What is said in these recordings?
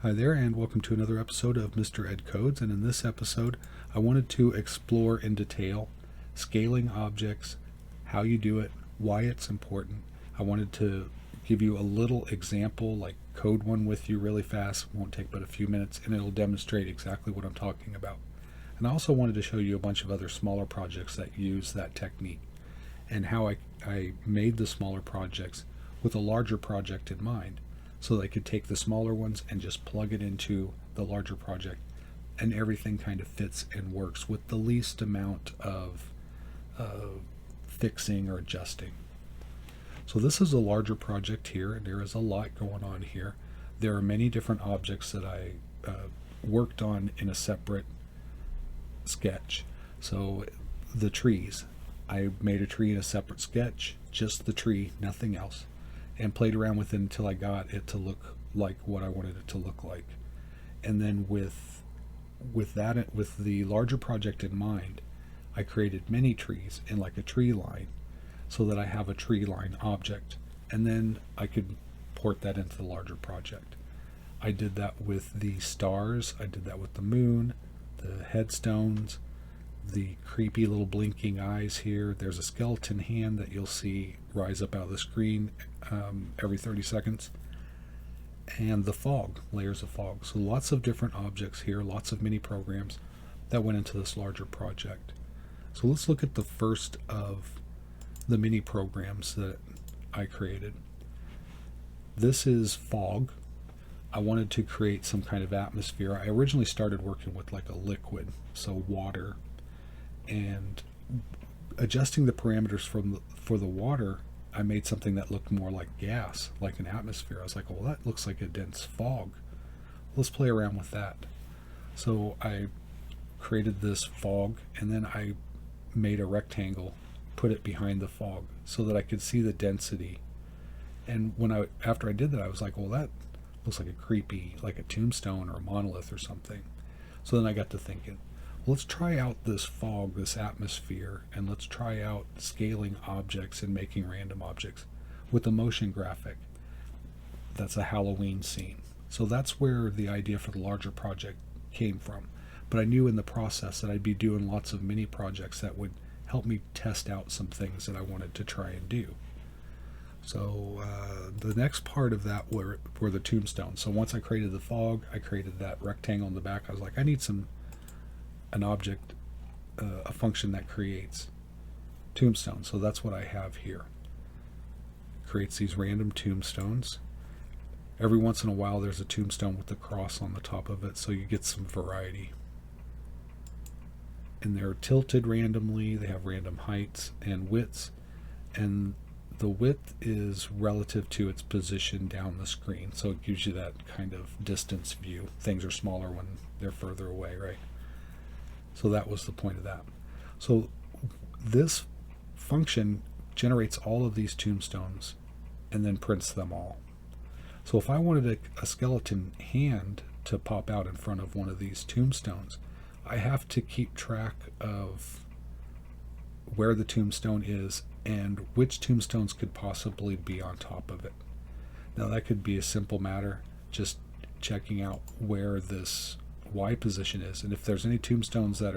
Hi there, and welcome to another episode of Mr. Ed Codes. And in this episode, I wanted to explore in detail scaling objects, how you do it, why it's important. I wanted to give you a little example, like code one with you really fast. It won't take but a few minutes, and it'll demonstrate exactly what I'm talking about. And I also wanted to show you a bunch of other smaller projects that use that technique and how I made the smaller projects with a larger project in mind, so that I could take the smaller ones and just plug it into the larger project, and everything kind of fits and works with the least amount of fixing or adjusting. So this is a larger project here, and there is a lot going on here. There are many different objects that I worked on in a separate sketch. So the trees, I made a tree in a separate sketch, just the tree, nothing else, and played around with it until I got it to look like what I wanted it to look like. And then with the larger project in mind, I created mini trees in like a tree line, so that I have a tree line object, and then I could port that into the larger project. I did that with the stars, I did that with the moon, the headstones, the creepy little blinking eyes here. There's a skeleton hand that you'll see rise up out of the screen every 30 seconds. And the fog, layers of fog. So lots of different objects here, lots of mini programs that went into this larger project. So let's look at the first of the mini programs that I created. This is fog. I wanted to create some kind of atmosphere. I originally started working with like a liquid, so water, and adjusting the parameters for the water, I made something that looked more like gas, like an atmosphere. I was like, well, that looks like a dense fog. Let's play around with that. So I created this fog, and then I made a rectangle, put it behind the fog so that I could see the density. And after I did that, I was like, well, that looks like a creepy, like a tombstone or a monolith or something. So then I got to thinking, let's try out this fog, this atmosphere, and let's try out scaling objects and making random objects with a motion graphic. That's a Halloween scene. So that's where the idea for the larger project came from. But I knew in the process that I'd be doing lots of mini projects that would help me test out some things that I wanted to try and do. So the next part of that were the tombstones. So once I created the fog, I created that rectangle in the back. I was like, I need an object, a function that creates tombstones. So that's what I have here. Creates these random tombstones. Every once in a while there's a tombstone with the cross on the top of it, so you get some variety. And they're tilted randomly, they have random heights and widths, and the width is relative to its position down the screen, so it gives you that kind of distance view. Things are smaller when they're further away, right? So that was the point of that. So this function generates all of these tombstones and then prints them all. So if I wanted a skeleton hand to pop out in front of one of these tombstones, I have to keep track of where the tombstone is and which tombstones could possibly be on top of it. Now that could be a simple matter, just checking out where this Y position is, and if there's any tombstones that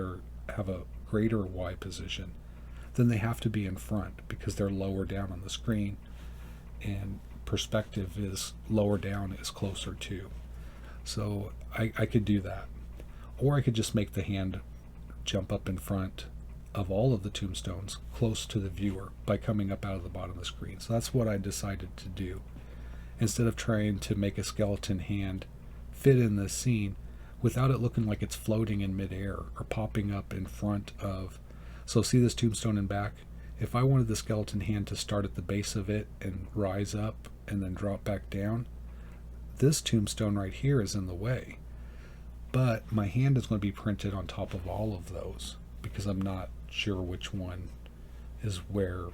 have a greater Y position, then they have to be in front because they're lower down on the screen, and perspective is lower down is closer to. So I could do that, or I could just make the hand jump up in front of all of the tombstones close to the viewer by coming up out of the bottom of the screen. So that's what I decided to do. Instead of trying to make a skeleton hand fit in this scene without it looking like it's floating in midair or popping up in front of. So see this tombstone in back? If I wanted the skeleton hand to start at the base of it and rise up and then drop back down, this tombstone right here is in the way. But my hand is going to be printed on top of all of those because I'm not sure which one is where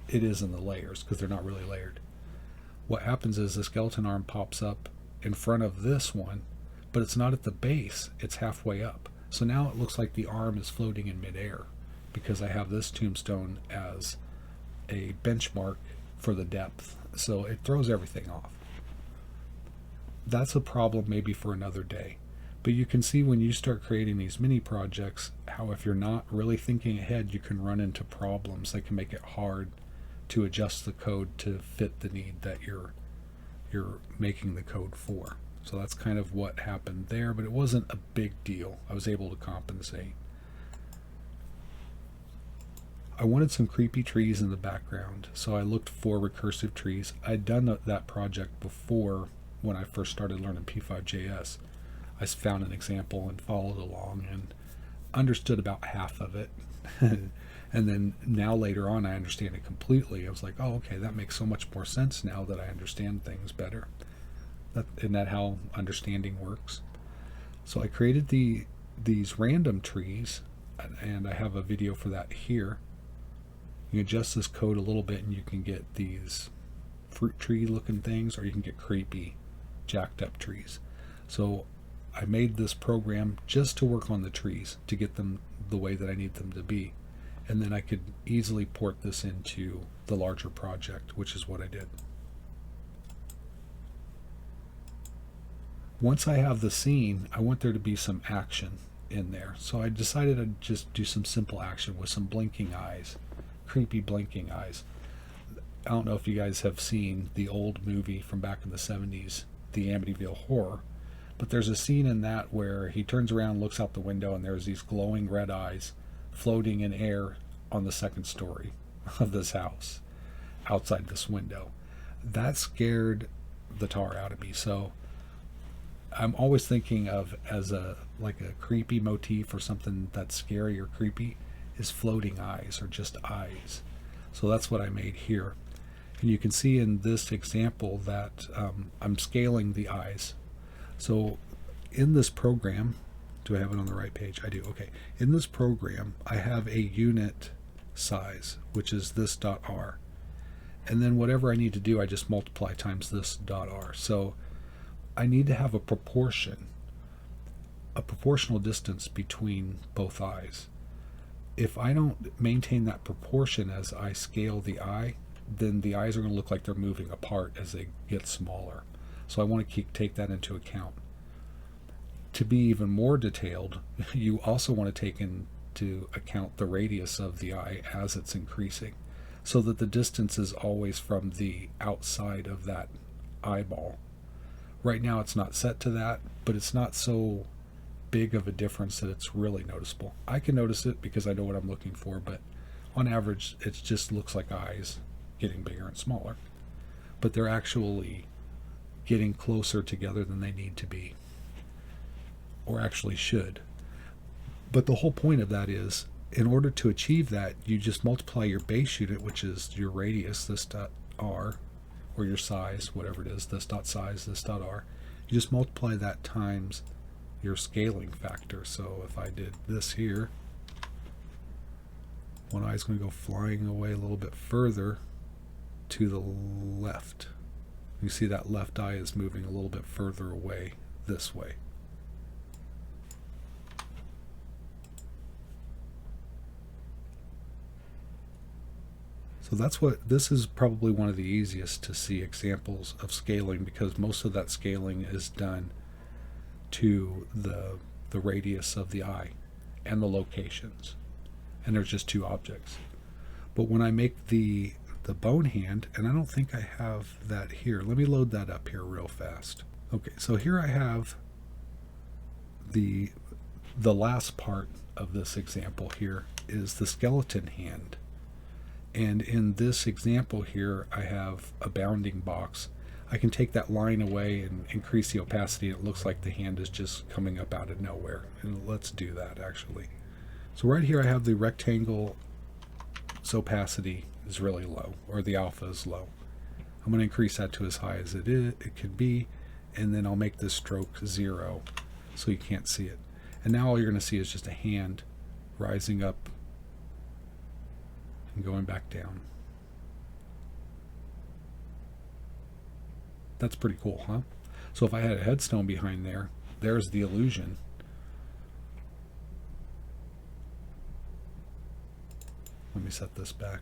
it is in the layers because they're not really layered. What happens is the skeleton arm pops up in front of this one, but it's not at the base, it's halfway up. So now it looks like the arm is floating in midair because I have this tombstone as a benchmark for the depth. So it throws everything off. that's a problem maybe for another day. But you can see when you start creating these mini projects how if you're not really thinking ahead, you can run into problems that can make it hard to adjust the code to fit the need that you're making the code for. So that's kind of what happened there, but it wasn't a big deal. I was able to compensate. I wanted some creepy trees in the background, so I looked for recursive trees. I'd done that project before when I first started learning P5.js. I found an example and followed along and understood about half of it. And then now later on, I understand it completely. I was like, oh, okay, that makes so much more sense now that I understand things better. Isn't that how understanding works? So I created these random trees, and I have a video for that here. You adjust this code a little bit and you can get these fruit tree looking things, or you can get creepy jacked up trees. So I made this program just to work on the trees, to get them the way that I need them to be. And then I could easily port this into the larger project, which is what I did. Once I have the scene, I want there to be some action in there. So I decided I'd just do some simple action with some blinking eyes, creepy blinking eyes. I don't know if you guys have seen the old movie from back in the 70s, the Amityville Horror, but there's a scene in that where he turns around, looks out the window, and there's these glowing red eyes floating in air on the second story of this house outside this window. That scared the tar out of me. So I'm always thinking of as a creepy motif or something that's scary or creepy is floating eyes or just eyes. So that's what I made here. And you can see in this example that I'm scaling the eyes. So in this program, do I have it on the right page? I do. Okay. In this program, I have a unit size, which is this .r. And then whatever I need to do, I just multiply times this .r. So I need to have a proportional distance between both eyes. If I don't maintain that proportion as I scale the eye, then the eyes are going to look like they're moving apart as they get smaller. So I want to take that into account. To be even more detailed, you also want to take into account the radius of the eye as it's increasing, so that the distance is always from the outside of that eyeball. Right now it's not set to that, but it's not so big of a difference that it's really noticeable. I can notice it because I know what I'm looking for, but on average it just looks like eyes getting bigger and smaller. But they're actually getting closer together than they need to be, or actually should. But the whole point of that is, in order to achieve that, you just multiply your base unit, which is your radius, this .r, or your size, whatever it is, this .size, this .r. You just multiply that times your scaling factor. So if I did this here, one eye is going to go flying away a little bit further to the left. You see that left eye is moving a little bit further away this way. So this is probably one of the easiest to see examples of scaling, because most of that scaling is done to the radius of the eye and the locations. And there's just two objects. But when I make the bone hand, and I don't think I have that here. Let me load that up here real fast. Okay, so here I have the last part of this example here is the skeleton hand. And in this example here, I have a bounding box. I can take that line away and increase the opacity, and it looks like the hand is just coming up out of nowhere. And let's do that actually. So right here I have the rectangle's opacity is really low, or the alpha is low. I'm going to increase that to as high as it could be, and then I'll make this stroke 0 so you can't see it. And now all you're going to see is just a hand rising up and going back down. That's pretty cool, huh? So if I had a headstone behind there, there's the illusion. Let me set this back.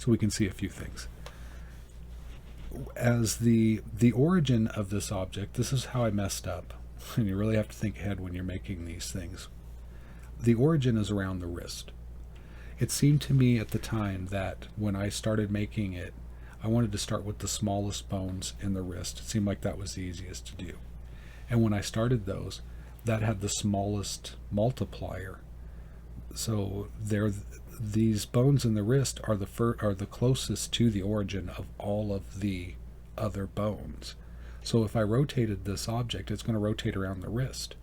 so we can see a few things. As the origin of this object, this is how I messed up, and you really have to think ahead when you're making these things. The origin is around the wrist. It seemed to me at the time that when I started making it, I wanted to start with the smallest bones in the wrist. It seemed like that was the easiest to do. And when I started those, that had the smallest multiplier. So these bones in the wrist are the closest to the origin of all of the other bones. So if I rotated this object, it's going to rotate around the wrist.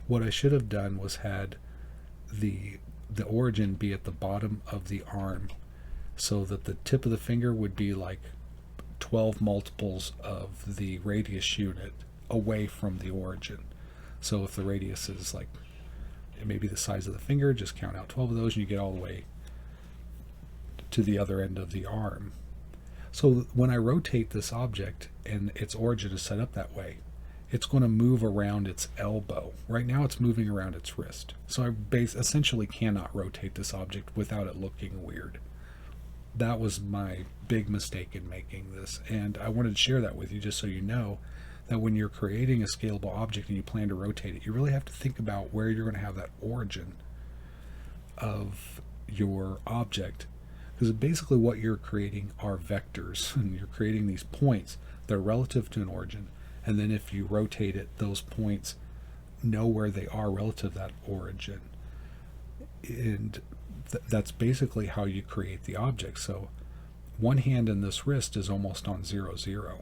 What I should have done was had the origin be at the bottom of the arm, so that the tip of the finger would be like 12 multiples of the radius unit away from the origin. So if the radius is like maybe the size of the finger, just count out 12 of those and you get all the way to the other end of the arm. So when I rotate this object and its origin is set up that way, it's going to move around its elbow. Right now it's moving around its wrist. So I essentially cannot rotate this object without it looking weird. That was my big mistake in making this, and I wanted to share that with you just so you know that when you're creating a scalable object and you plan to rotate it, you really have to think about where you're going to have that origin of your object, because basically what you're creating are vectors, and you're creating these points that are relative to an origin, and then if you rotate it, those points know where they are relative to that origin. And that's basically how you create the object. So one hand in this wrist is almost on 0, 0.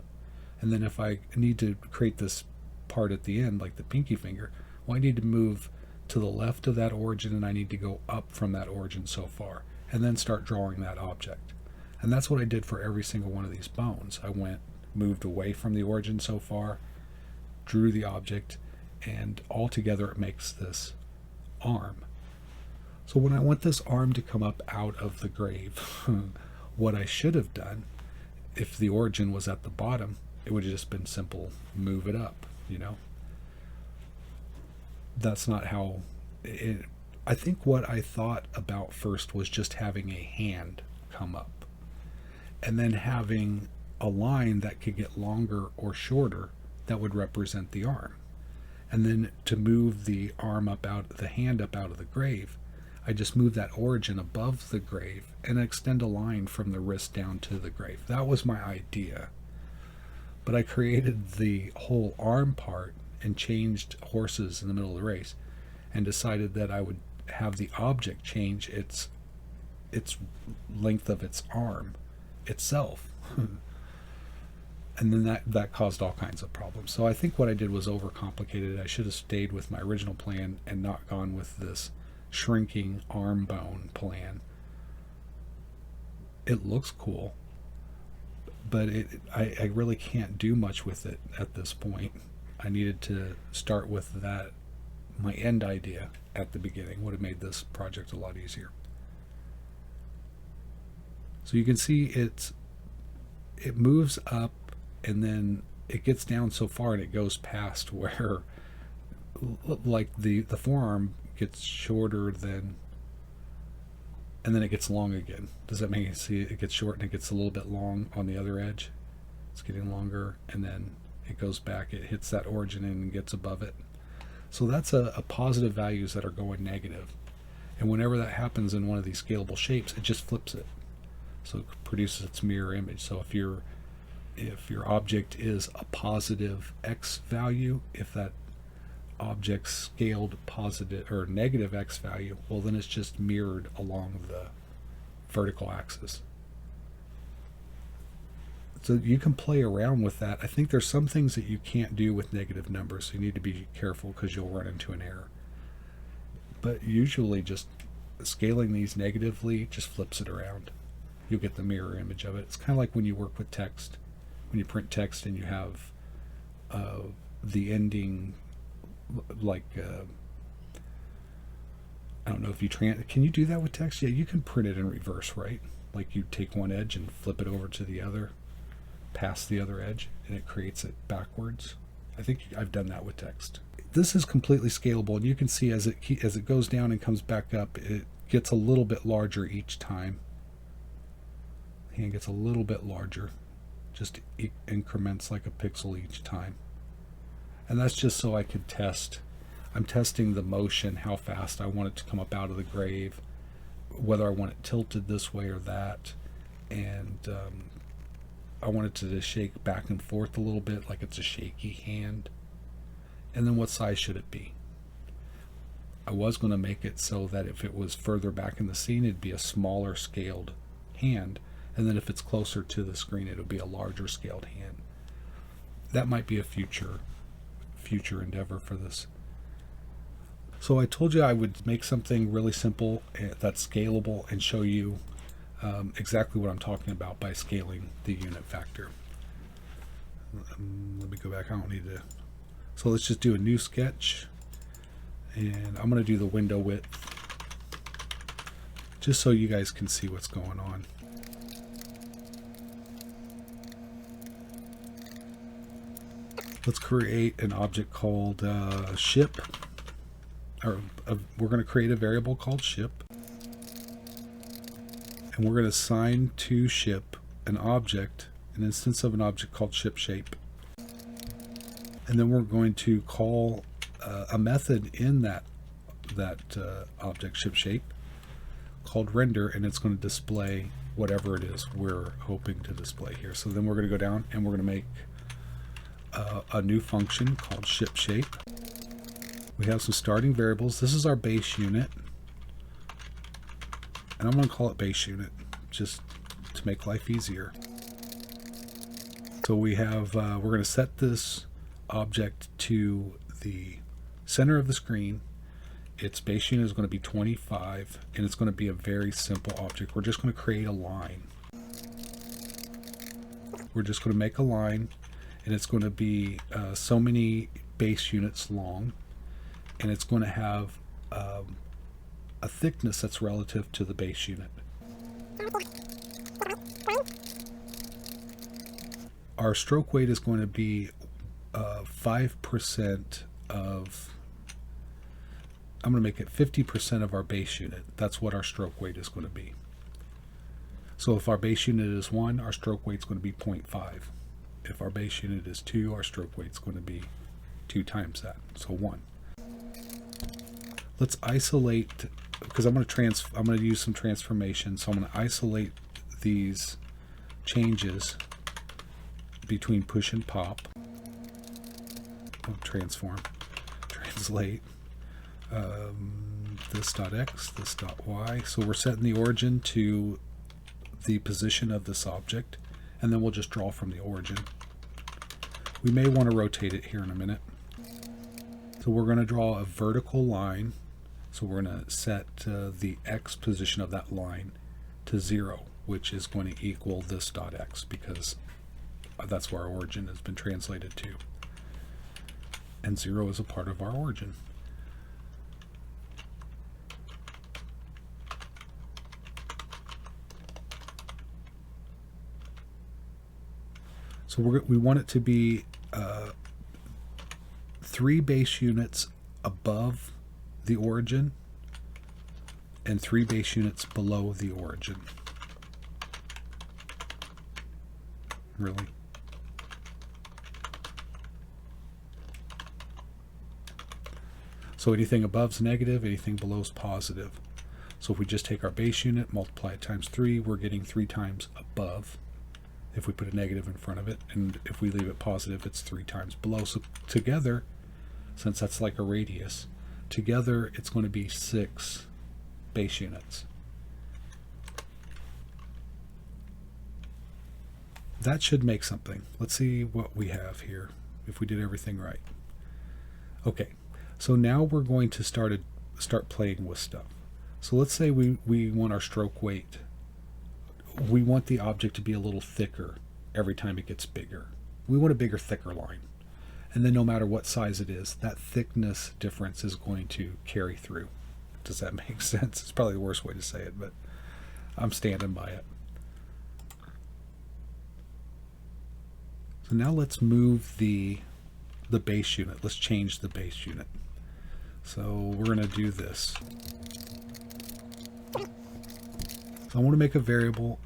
And then if I need to create this part at the end, like the pinky finger, well, I need to move to the left of that origin, and I need to go up from that origin so far, and then start drawing that object. And that's what I did for every single one of these bones. I moved away from the origin so far, drew the object, and all together it makes this arm. So when I want this arm to come up out of the grave, what I should have done, if the origin was at the bottom, it would have just been simple, move it up, That's not how I think what I thought about first was just having a hand come up, and then having a line that could get longer or shorter that would represent the arm. And then to move the arm the hand up out of the grave, I just move that origin above the grave and extend a line from the wrist down to the grave. That was my idea. But I created the whole arm part and changed horses in the middle of the race, and decided that I would have the object change its length of its arm itself. And then that caused all kinds of problems. So I think what I did was overcomplicated. I should have stayed with my original plan and not gone with this shrinking arm bone plan. It looks cool, but I really can't do much with it at this point. I needed to start with that. My end idea at the beginning would have made this project a lot easier. So you can see it moves up, and then it gets down so far and it goes past where like the forearm gets shorter than, and then it gets long again. Does that make you see it gets short and it gets a little bit long on the other edge? It's getting longer, and then it goes back, it hits that origin and gets above it. So that's a positive values that are going negative. And whenever that happens in one of these scalable shapes, it just flips it. So it produces its mirror image. So if your object is a positive x value, if that object scaled positive or negative x value, well, then it's just mirrored along the vertical axis. So you can play around with that. I think there's some things that you can't do with negative numbers, so you need to be careful because you'll run into an error. But usually just scaling these negatively just flips it around. You'll get the mirror image of it. It's kind of like when you work with text. When you print text and you have the ending, like, I don't know if you can you do that with text? Yeah, you can print it in reverse, right? Like you take one edge and flip it over to the other, past the other edge, and it creates it backwards. I think I've done that with text. This is completely scalable, and you can see as it goes down and comes back up, it gets a little bit larger each time. hand gets a little bit larger, just increments like a pixel each time. And that's just so I could test. I'm testing the motion, how fast I want it to come up out of the grave, whether I want it tilted this way or that, and I want it to shake back and forth a little bit like it's a shaky hand. And then what size should it be? I was going to make it so that if it was further back in the scene, it'd be a smaller scaled hand, and then if it's closer to the screen, it'll be a larger scaled hand. That might be a future endeavor for this. So I told you I would make something really simple that's scalable and show you exactly what I'm talking about by scaling the unit factor. Let me go back. I don't need to. So let's just do a new sketch, and I'm going to do the window width just so you guys can see what's going on. Let's create an object called ship, or we're going to create a variable called ship, and we're going to assign to ship an instance of an object called ship shape, and then we're going to call a method in that object ship shape called render, and it's going to display whatever it is we're hoping to display here. So then we're going to go down and we're going to make a new function called ship shape. We have some starting variables. This is our base unit, and I'm going to call it base unit just to make life easier. So we have we're going to set this object to the center of the screen. Its base unit is going to be 25, and it's going to be a very simple object. We're just going to create a line. We're just going to make a line, and it's going to be so many base units long, and it's going to have a thickness that's relative to the base unit. Our stroke weight is going to be 5% of, I'm going to make it 50% of our base unit. That's what our stroke weight is going to be. So if our base unit is 1, our stroke weight is going to be 0.5. If our base unit is 2, our stroke weight is going to be 2 times that, so 1. Let's isolate, because I'm going to use some transformation, so I'm going to isolate these changes between push and pop. Translate this dot x, this dot y. So we're setting the origin to the position of this object, and then we'll just draw from the origin. We may want to rotate it here in a minute. So we're going to draw a vertical line. So we're going to set the x position of that line to 0, which is going to equal this dot x, because that's where our origin has been translated to. And 0 is a part of our origin. So we want it to be 3 base units above the origin and 3 base units below the origin. Really? So anything above is negative, anything below is positive. So if we just take our base unit, multiply it times 3, we're getting 3 times above if we put a negative in front of it, and if we leave it positive, it's 3 times below. So together, since that's like a radius, together it's going to be 6 base units. That should make something. Let's see what we have here, if we did everything right. Okay, so now we're going to start playing with stuff. So let's say we want our stroke weight. We want the object to be a little thicker every time it gets bigger. We want a bigger, thicker line. And then no matter what size it is, that thickness difference is going to carry through. Does that make sense? It's probably the worst way to say it, but I'm standing by it. So now let's move the base unit. Let's change the base unit. So we're going to do this. So I want to make a variable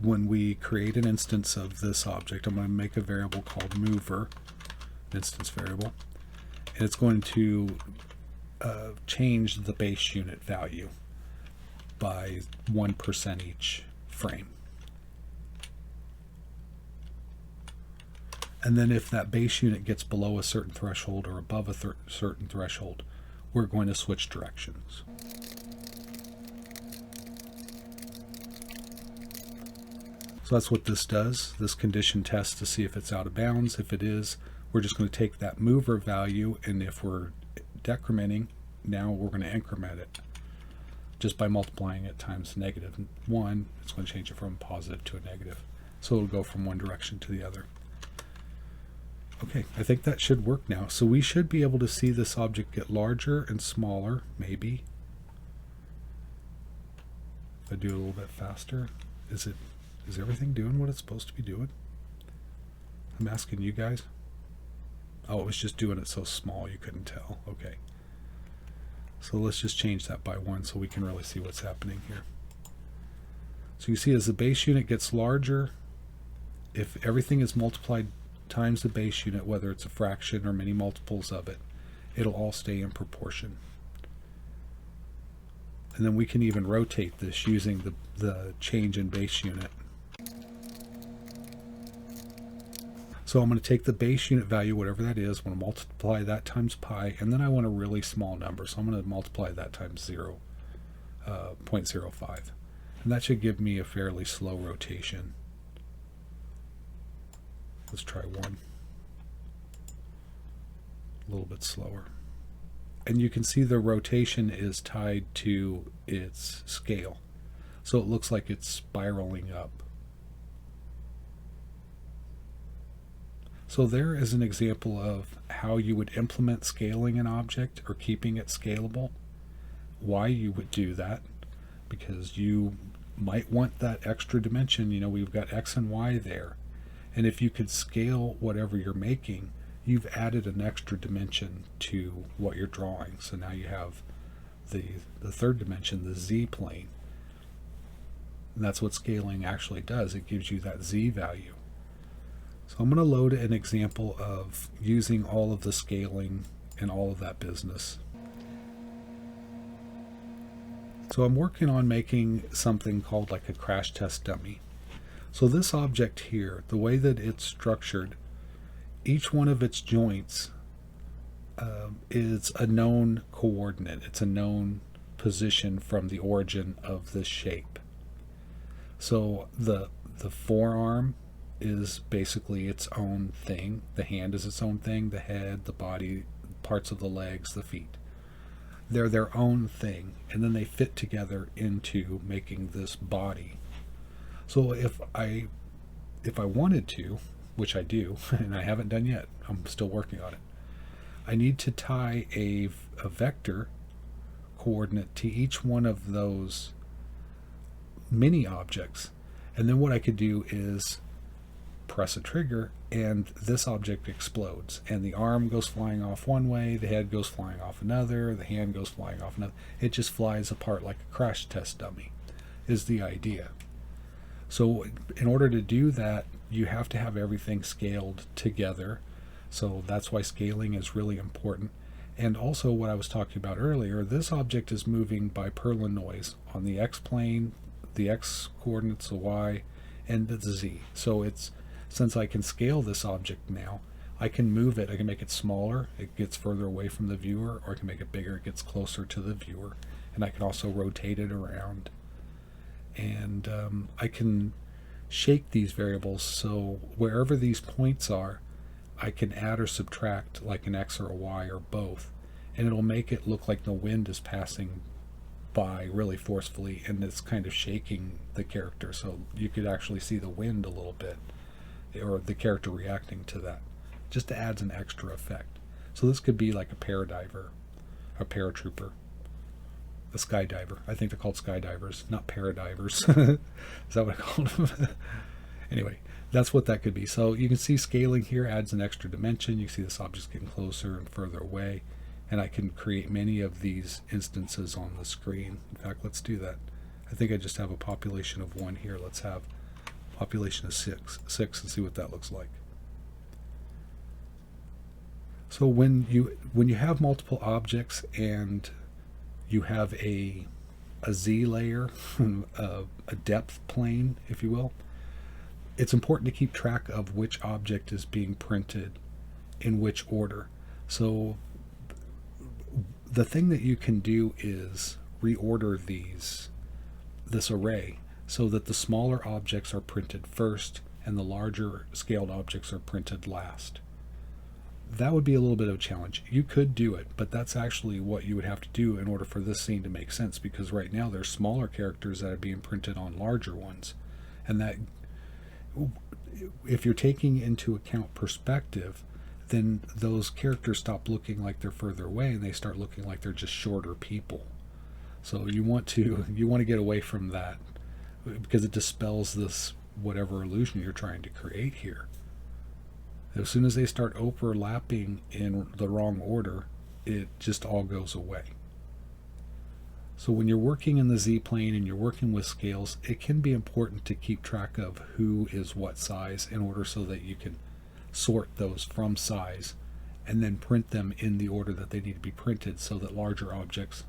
when we create an instance of this object, I'm going to make a variable called mover, instance variable, and it's going to change the base unit value by 1% each frame. And then if that base unit gets below a certain threshold or above a certain threshold, we're going to switch directions. So that's what this does. This condition tests to see if it's out of bounds. If it is, we're just going to take that mover value, and if we're decrementing, now we're going to increment it. Just by multiplying it times -1, it's going to change it from positive to a negative. So it'll go from one direction to the other. Okay, I think that should work now. So we should be able to see this object get larger and smaller, maybe. If I do a little bit faster, is everything doing what it's supposed to be doing? I'm asking you guys. Oh, it was just doing it so small you couldn't tell. Okay. So let's just change that by 1 so we can really see what's happening here. So you see as the base unit gets larger, if everything is multiplied times the base unit, whether it's a fraction or many multiples of it, it'll all stay in proportion. And then we can even rotate this using the change in base unit. So I'm going to take the base unit value, whatever that is, I want to multiply that times pi, and then I want a really small number, so I'm going to multiply that times 0.05. And that should give me a fairly slow rotation. Let's try 1. A little bit slower. And you can see the rotation is tied to its scale. So it looks like it's spiraling up. So there is an example of how you would implement scaling an object or keeping it scalable. Why you would do that, because you might want that extra dimension. You know, we've got X and Y there. And if you could scale whatever you're making, you've added an extra dimension to what you're drawing. So now you have the third dimension, the Z plane. And that's what scaling actually does. It gives you that Z value. So I'm going to load an example of using all of the scaling and all of that business. So I'm working on making something called like a crash test dummy. So this object here, the way that it's structured, each one of its joints is a known coordinate. It's a known position from the origin of this shape. So the forearm is basically its own thing. The hand is its own thing. The head, the body, parts of the legs, the feet. They're their own thing, and then they fit together into making this body. So if I wanted to, which I do, and I haven't done yet, I'm still working on it, I need to tie a vector coordinate to each one of those mini objects. And then what I could do is press a trigger and this object explodes, and the arm goes flying off one way, the head goes flying off another, the hand goes flying off another. It just flies apart like a crash test dummy is the idea. So in order to do that, you have to have everything scaled together. So that's why scaling is really important. And also what I was talking about earlier, this object is moving by Perlin noise on the X plane, the X coordinates, the Y, and the Z. So it's, since I can scale this object now, I can move it. I can make it smaller, it gets further away from the viewer, or I can make it bigger, it gets closer to the viewer. And I can also rotate it around. And I can shake these variables, so wherever these points are, I can add or subtract like an X or a Y or both, and it'll make it look like the wind is passing by really forcefully, and it's kind of shaking the character, so you could actually see the wind a little bit, or the character reacting to that. Just adds an extra effect. So this could be like a paradiver, a paratrooper, a skydiver. I think they're called skydivers, not paradivers. Is that what I called them? Anyway, that's what that could be. So you can see scaling here adds an extra dimension. You can see this object's getting closer and further away, and I can create many of these instances on the screen. In fact, let's do that. I think I just have a population of 1 here. Let's have population is six, and see what that looks like. So when you have multiple objects and you have a Z layer, a depth plane, if you will, it's important to keep track of which object is being printed in which order. So the thing that you can do is reorder this array so that the smaller objects are printed first and the larger scaled objects are printed last. That would be a little bit of a challenge. You could do it, but that's actually what you would have to do in order for this scene to make sense, because right now there's smaller characters that are being printed on larger ones. And that, if you're taking into account perspective, then those characters stop looking like they're further away and they start looking like they're just shorter people. So you want to get away from that, because it dispels this whatever illusion you're trying to create here. As soon as they start overlapping in the wrong order, it just all goes away. So when you're working in the Z-plane and you're working with scales, it can be important to keep track of who is what size in order so that you can sort those from size and then print them in the order that they need to be printed, so that larger objects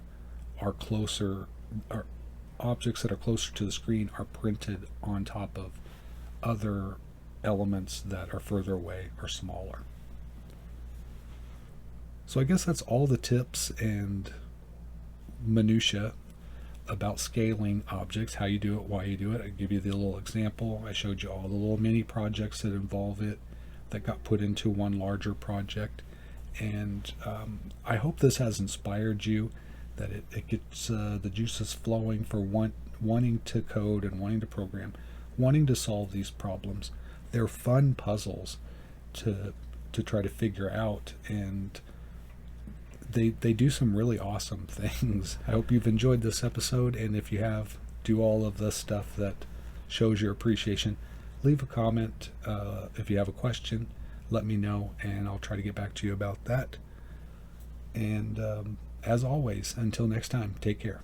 are closer, or objects that are closer to the screen are printed on top of other elements that are further away or smaller. So I guess that's all the tips and minutia about scaling objects, how you do it, why you do it. I give you the little example. I showed you all the little mini projects that involve it that got put into one larger project. And I hope this has inspired you, that it gets the juices flowing for wanting to code and wanting to program, wanting to solve these problems. They're fun puzzles to try to figure out, and they do some really awesome things. I hope you've enjoyed this episode, and if you have, do all of the stuff that shows your appreciation. Leave a comment. If you have a question, let me know, and I'll try to get back to you about that. And as always, until next time, take care.